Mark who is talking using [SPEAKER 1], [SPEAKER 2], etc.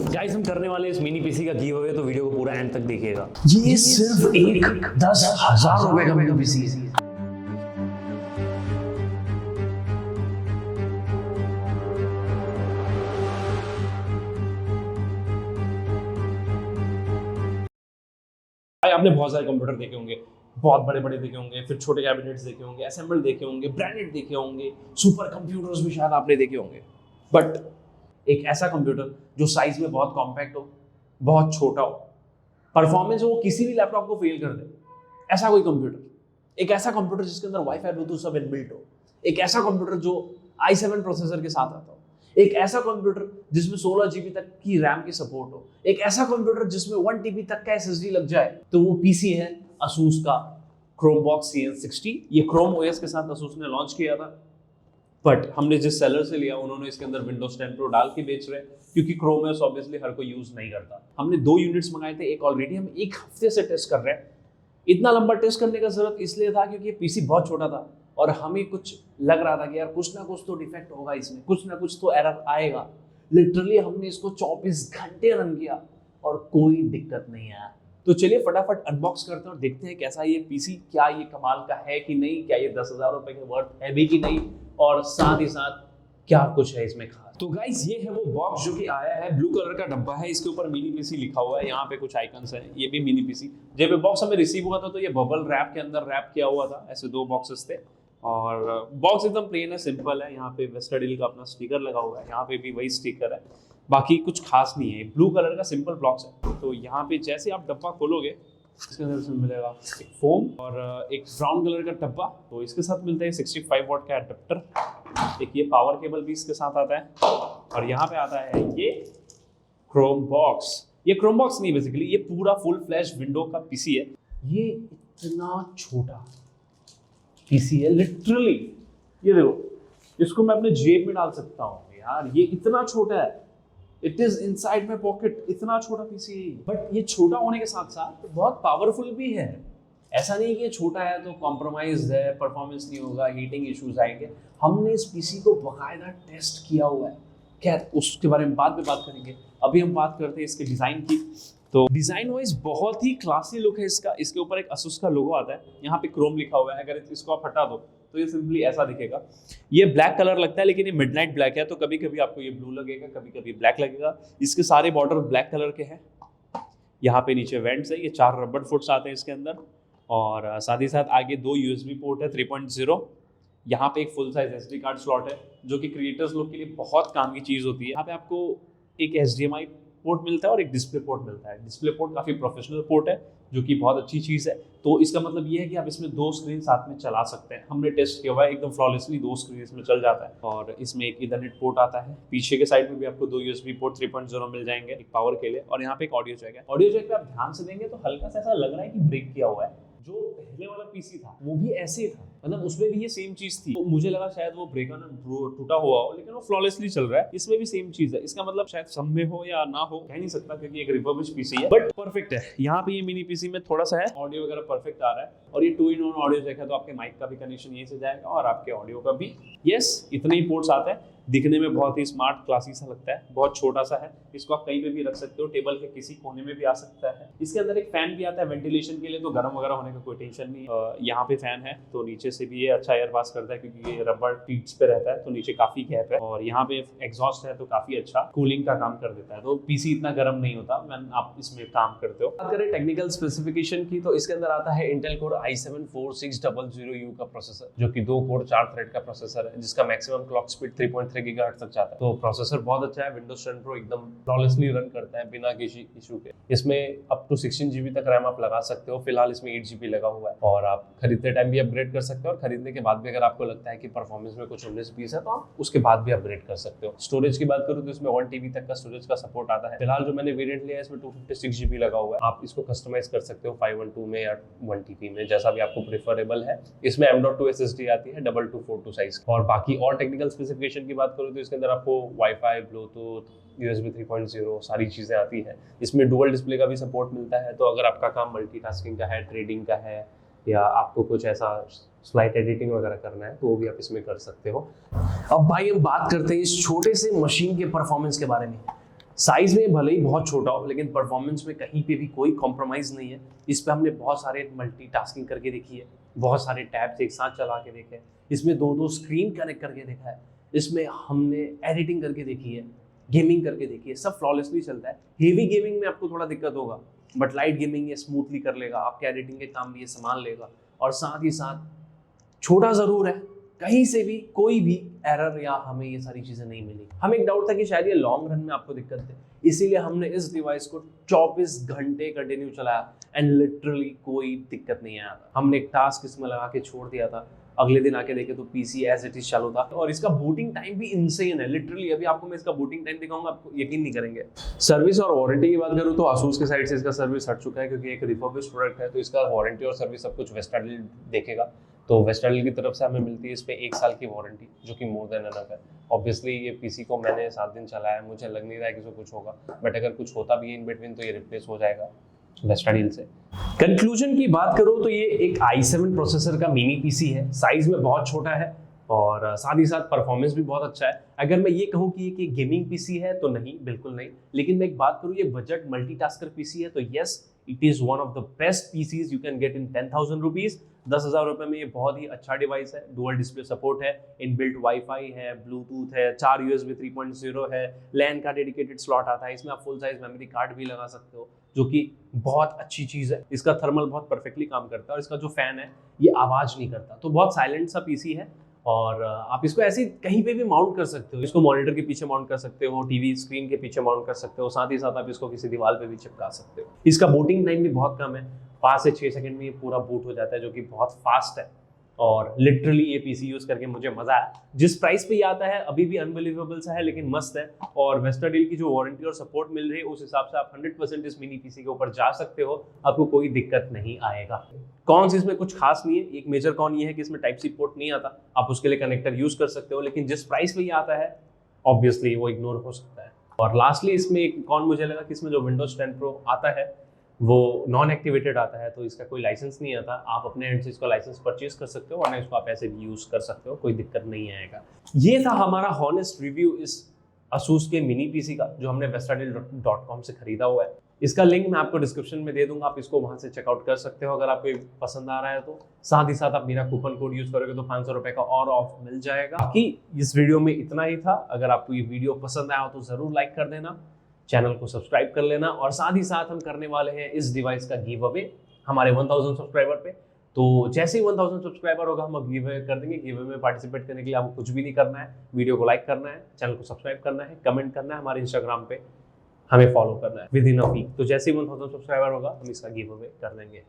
[SPEAKER 1] Guys हम करने वाले इस मिनी पीसी का गिव अवे, तो वीडियो को पूरा एंड तक देखिएगा।
[SPEAKER 2] ये सिर्फ एक 10,000 रुपए का मिनी पीसी है।
[SPEAKER 3] आपने बहुत सारे कंप्यूटर देखे होंगे, बहुत बड़े बड़े देखे होंगे, फिर छोटे कैबिनेट्स देखे होंगे, असेंबल देखे होंगे, ब्रांडेड देखे होंगे, सुपर कंप्यूटर्स भी शायद आपने देखे होंगे। बट एक ऐसा कंप्यूटर जो साइज में बहुत कॉम्पैक्ट हो, बहुत छोटा हो, परफॉर्मेंस हो किसी भी लैपटॉप को फेल कर दे, ऐसा कोई कंप्यूटर। एक ऐसा कंप्यूटर जिसके अंदर वाईफाई ब्लूटूथ सब इनबिल्ट हो, एक ऐसा कंप्यूटर जो i7 प्रोसेसर के साथ आता हो, एक ऐसा कंप्यूटर जिसमें 16 GB तक की रैम की सपोर्ट हो, एक ऐसा कंप्यूटर जिसमें 1 TB तक का SSD लग जाए, तो वो पीसी है Asus का Chromebox CN60। ये Chrome OS के साथ Asus ने लॉन्च किया था, बट हमने जिस सेलर से लिया उन्होंने इसके अंदर Windows 10 Pro डाल के बेच रहे हैं, क्योंकि Chrome OS ऑब्वियसली हर कोई यूज नहीं करता। हमने 2 यूनिट्स मंगाए थे, एक ऑलरेडी हम 1 हफ्ते से टेस्ट कर रहे हैं। इतना लंबा टेस्ट करने का जरूरत इसलिए था क्योंकि पीसी बहुत छोटा था और हमें कुछ लग रहा था कि यार कुछ ना कुछ तो डिफेक्ट होगा इसमें, कुछ ना कुछ तो एरर आएगा। लिटरली हमने इसको 24 घंटे रन किया और कोई दिक्कत नहीं आया। तो चलिए फटाफट अनबॉक्स करते हैं और देखते हैं कैसा ये पीसी, क्या ये कमाल का है कि नहीं, क्या ये 10,000 रुपए के वर्थ है भी कि नहीं, और साथ ही साथ क्या कुछ है इसमें खास। तो गाइस ये है वो बॉक्स जो कि आया है, ब्लू कलर का डब्बा है, इसके ऊपर मिनी पीसी लिखा हुआ है, यहाँ पे कुछ आइकन्स हैं, ये भी मिनी पीसी। जब ये बॉक्स हमें रिसीव हुआ था तो ये बबल रैप के अंदर रैप किया हुआ था, ऐसे 2 बॉक्सेस थे और बॉक्स एकदम प्लेन है, सिंपल है। यहाँ पे वेस्टरडील का अपना स्टिकर लगा हुआ है, यहाँ पे भी वही स्टिकर है, बाकी कुछ खास नहीं है। ब्लू कलर का सिंपल बॉक्स है। तो यहाँ पे जैसे आप डब्बा खोलोगे इसके अंदर से मिलेगा एक फोम और एक ब्राउन कलर का डब्बा। तो इसके साथ मिलता है 65 वॉट का एडेप्टर, एक ये पावर केबल भी इसके साथ आता है, और यहाँ पे आता है ये क्रोम बॉक्स। ये क्रोम बॉक्स नहीं, बेसिकली ये पूरा फुल फ्लैश विंडो का पीसी है। ये इतना छोटा पीसी है लिटरली, ये देखो, इसको मैं अपने जेब में डाल सकता हूँ यार, ये इतना छोटा है। It is inside my pocket, इतना छोटा पीसी। बट ये छोटा होने के साथ साथ बहुत पावरफुल भी है। ऐसा नहीं कि ये छोटा है तो कॉम्प्रोमाइज है, परफॉर्मेंस नहीं होगा, हीटिंग इश्यूज आएंगे। हमने इस पीसी को बाकायदा टेस्ट किया हुआ है। खैर उसके बारे में बाद में बात करेंगे, अभी हम बात करते हैं इसके डिज़ाइन की। तो डिज़ाइन वाइज बहुत ही क्लासी लुक है इसका। इसके ऊपर एक Asus का लोगो आता है, यहाँ पे क्रोम लिखा हुआ है। अगर इसको आप हटा दो तो ये सिंपली ऐसा दिखेगा। ये ब्लैक कलर लगता है लेकिन ये मिडनाइट ब्लैक है, तो कभी कभी आपको ये ब्लू लगेगा, कभी कभी ब्लैक लगेगा। इसके सारे बॉर्डर ब्लैक कलर के हैं। यहाँ पे नीचे वेंट्स है, ये 4 रबड़ फुट्स आते हैं इसके अंदर, और साथ ही साथ आगे 2 USB पोर्ट है 3.0। यहाँ पे एक full size SD card slot है, जो कि क्रिएटर्स लोग के लिए बहुत काम की चीज़ होती है। यहाँ पे आपको एक HDMI पोर्ट मिलता है और एक डिस्प्ले पोर्ट मिलता है। डिस्प्ले पोर्ट काफ़ी प्रोफेशनल पोर्ट है, जो कि बहुत अच्छी चीज़ है। तो इसका मतलब ये है कि आप इसमें 2 स्क्रीन साथ में चला सकते हैं। हमने टेस्ट किया हुआ है, एकदम फ्लॉलेसली 2 स्क्रीन इसमें चल जाता है। और इसमें एक ईथरनेट पोर्ट आता है, पीछे के साइड में भी आपको 2 USB पोर्ट 3.0 मिल जाएंगे, एक पावर के लिए, और यहाँ पे एक ऑडियो जैक है। ऑडियो जैक पे आप ध्यान से देंगे तो हल्का सा ऐसा लग रहा है कि ब्रेक किया हुआ है। जो पहले वाला पीसी था वो भी ऐसे ही था, मतलब उसमें भी ये सेम चीज थी। तो मुझे लगा शायद वो ब्रेक टूटा हुआ हो, लेकिन वो फ्लॉलेसली चल रहा है। इसमें भी सेम चीज है। इसका मतलब शायद सब में हो या ना हो, कह नहीं सकता, क्योंकि एक रिफर्बिश्ड पीसी है, बट परफेक्ट है। यहाँ पे ये मिनी पीसी में थोड़ा सा है, ऑडियो वगैरह परफेक्ट आ रहा है, और ये 2-in-1 ऑडियो जैक है, तो आपके माइक का भी कनेक्शन यहीं से जाएगा और आपके ऑडियो का भी। यस, इतने ही पोर्ट्स आते हैं। दिखने में बहुत ही स्मार्ट क्लासी सा लगता है, बहुत छोटा सा है। इसको आप कहीं पे भी रख सकते हो, टेबल के किसी कोने में भी आ सकता है। इसके अंदर एक फैन भी आता है वेंटिलेशन के लिए, तो गर्म वगैरह होने का कोई टेंशन नहीं है। यहाँ पे फैन है, तो नीचे से भी ये अच्छा एयर पास करता है, क्योंकि ये रबर टीट्स पे रहता है, तो नीचे काफी गैप है। और यहाँ पे एग्जॉस्ट है, तो काफी अच्छा कूलिंग का काम कर देता है, तो पीसी इतना गर्म नहीं होता when आप इसमें काम करते हो। बात करें टेक्निकल स्पेसिफिकेशन की, तो इसके अंदर आता है इंटेल कोर i7 4600U का प्रोसेसर, जो कि 2 कोर 4 थ्रेड का प्रोसेसर है, जिसका मैक्सिमम क्लॉक स्पीड 3.3 GHz तक जाता है। तो प्रोसेसर बहुत अच्छा है। Windows 10 Pro एकदम फ्लॉलेसली रन करता है बिना किसी इशू के। इसमें अप टू 16 GB तक रैम आप लगा सकते हो। फिलहाल इसमें 8 GB लगा हुआ है, और आप खरीदते टाइम भी अपग्रेड कर सकते हो, और खरीदने के बाद भी अगर आपको लगता है कि परफॉर्मेंस में कुछ 19-20 है, तो आप उसके बाद भी अपग्रेड कर सकते हो। स्टोरेज की बात करूँ तो इसमें 1 TB तक का स्टोरेज का सपोर्ट आता है। फिलहाल जो मैंने वेरिएंट लिया है इसमें 256 GB लगा हुआ है। आप इसको कस्टमाइज कर सकते हो 512 में या 1 TB में, जैसा भी आपको प्रेफरेबल है। इसमें M.2 SSD आती है 2242 साइज। और बाकी और टेक्निकल स्पेसिफिकेशन की बात करूँ तो इसके अंदर आपको वाईफाई, ब्लूटूथ, USB 3.0 सारी चीज़ें आती हैं। इसमें डुअल डिस्प्ले का भी सपोर्ट मिलता है, तो अगर आपका काम मल्टीटास्किंग का है, ट्रेडिंग का है, या आपको कुछ ऐसा स्लाइड एडिटिंग वगैरह करना है, तो वो भी आप इसमें कर सकते हो।
[SPEAKER 2] अब भाई हम बात करते हैं इस छोटे से मशीन के परफॉर्मेंस के बारे में।
[SPEAKER 3] साइज में भले ही बहुत छोटा हो लेकिन परफॉर्मेंस में कहीं पे भी कोई कॉम्प्रोमाइज़ नहीं है। इस पे हमने बहुत सारे मल्टीटास्किंग करके देखी है, बहुत सारे टैब्स एक साथ चला के देखे हैं, इसमें दो स्क्रीन कनेक्ट करके देखा है, इसमें हमने एडिटिंग करके देखी है, गेमिंग करके देखी है, सब फ्लॉलेसली चलता है। हेवी गेमिंग में आपको थोड़ा दिक्कत होगा, बट लाइट गेमिंग ये स्मूथली कर लेगा, आपके एडिटिंग के काम भी ये संभाल लेगा। और साथ ही साथ छोटा ज़रूर है, कहीं से भी कोई भी एरर या हमें ये सारी चीज़ें नहीं मिली। हमें एक डाउट था कि शायद ये लॉन्ग रन में आपको दिक्कत है, इसीलिए हमने इस डिवाइस को 24 घंटे कंटिन्यू चलाया एंड लिटरली कोई दिक्कत नहीं आया था। हमने एक टास्क इसमें लगा के छोड़ दिया था, अगले दिन आके देखे तो पीसी एज इट इज चालू था। और इसका बूटिंग टाइम भी इनसेन है, लिटरली अभी आपको मैं इसका बूटिंग टाइम दिखाऊंगा, आपको यकीन नहीं करेंगे। सर्विस और वारंटी की बात करूँ तो आसूस के साइड से इसका सर्विस हट चुका है, क्योंकि एक रिफर्बिश्ड प्रोडक्ट है तो इसका वारंटी और सर्विस सब कुछ वेस्टाडील देखेगा। तो वेस्टाडील की तरफ से हमें मिलती है इस पर 1 साल की वारंटी, जो कि मोर देन एनफ है। ऑब्वियसली ये पीसी को मैंने 7 दिन चलाया, मुझे लग नहीं रहा है कि इसको कुछ होगा, बट अगर कुछ होता भी है इन बिटवीन तो ये रिप्लेस हो जाएगा वेस्टाडील से। कंक्लूजन की बात करूँ तो ये एक i7 प्रोसेसर का मिनी पीसी है, साइज में बहुत छोटा है और साथ ही साथ परफॉर्मेंस भी बहुत अच्छा है। अगर मैं ये कहूँ कि ये गेमिंग पीसी है तो नहीं, बिल्कुल नहीं। लेकिन मैं एक बात करूँ, ये बजट मल्टीटास्कर पीसी है तो yes, it is one of the best PCs you can get in 10,000 rupees. 10,000 रुपये में ये बहुत ही अच्छा डिवाइस है। डुअल डिस्प्ले सपोर्ट है, इनबिल्ट वाईफाई है, ब्लूटूथ है, 4 USB 3.0 है, लैन का डेडिकेटेड स्लॉट आता है, इसमें आप फुल साइज मेमोरी कार्ड भी लगा सकते हो, जो कि बहुत अच्छी चीज़ है। इसका थर्मल बहुत परफेक्टली काम करता है और इसका जो फैन है ये आवाज़ नहीं करता, तो बहुत साइलेंट सा पीसी है। और आप इसको ऐसे कहीं पे भी माउंट कर सकते हो, इसको मॉनिटर के पीछे माउंट कर सकते हो, टीवी स्क्रीन के पीछे माउंट कर सकते हो, साथ ही साथ आप इसको किसी दीवार पे भी चिपका सकते हो। इसका बूटिंग टाइम भी बहुत कम है, 5 से 6 सेकंड में ये पूरा बूट हो जाता है, जो कि बहुत फास्ट है। और लिटरली ये पीसी यूज़ करके मुझे मज़ा आया। जिस प्राइस पे ये आता है अभी भी अनबिलीवेबल सा है, लेकिन मस्त है। और वेस्टाडील की जो वारंटी और सपोर्ट मिल रही है उस हिसाब से आप 100% इस मिनी पीसी के ऊपर जा सकते हो, आपको कोई दिक्कत नहीं आएगा। कॉन्स इसमें कुछ खास नहीं है, एक मेजर कॉन ये है कि इसमें टाइप सी पोर्ट नहीं आता, आप उसके लिए कनेक्टर यूज़ कर सकते हो, लेकिन जिस प्राइस पे ये आता है ऑब्वियसली वो इग्नोर हो सकता है। और लास्टली इसमें एक कॉन मुझे लगा कि इसमें जो विंडोज 10 प्रो आता है वो नॉन एक्टिवेटेड आता है, तो इसका कोई लाइसेंस नहीं आता। आप अपने एंड से इसका लाइसेंस परचेज कर सकते हो, वरना इसको आप ऐसे भी यूज़ कर सकते हो, कोई दिक्कत नहीं आएगा। ये था हमारा हॉनेस्ट रिव्यू इस असूस के मिनी पीसी का, जो हमने westadil.com से खरीदा हुआ है। इसका लिंक मैं आपको डिस्क्रिप्शन में दे दूंगा, आप इसको वहाँ से चेकआउट कर सकते हो अगर आपको पसंद आ रहा है तो। साथ ही साथ आप मेरा कूपन कोड यूज़ करोगे तो 500 रुपये का और ऑफ मिल जाएगा। बाकी इस वीडियो में इतना ही था। अगर आपको ये वीडियो पसंद आया हो तो ज़रूर लाइक कर देना, चैनल को सब्सक्राइब कर लेना, और साथ ही साथ हम करने वाले हैं इस डिवाइस का गिव अवे हमारे 1000 सब्सक्राइबर पे। तो जैसे ही 1000 सब्सक्राइबर होगा हम अब गिव अवे कर देंगे। गिव अवे में पार्टिसिपेट करने के लिए आपको कुछ भी नहीं करना है, वीडियो को लाइक करना है, चैनल को सब्सक्राइब करना है, कमेंट करना है, हमारे इंस्टाग्राम पे हमें फॉलो करना है विद इन अ वीक। तो जैसे ही 1000 सब्सक्राइबर होगा हम इसका गिव अवे कर देंगे।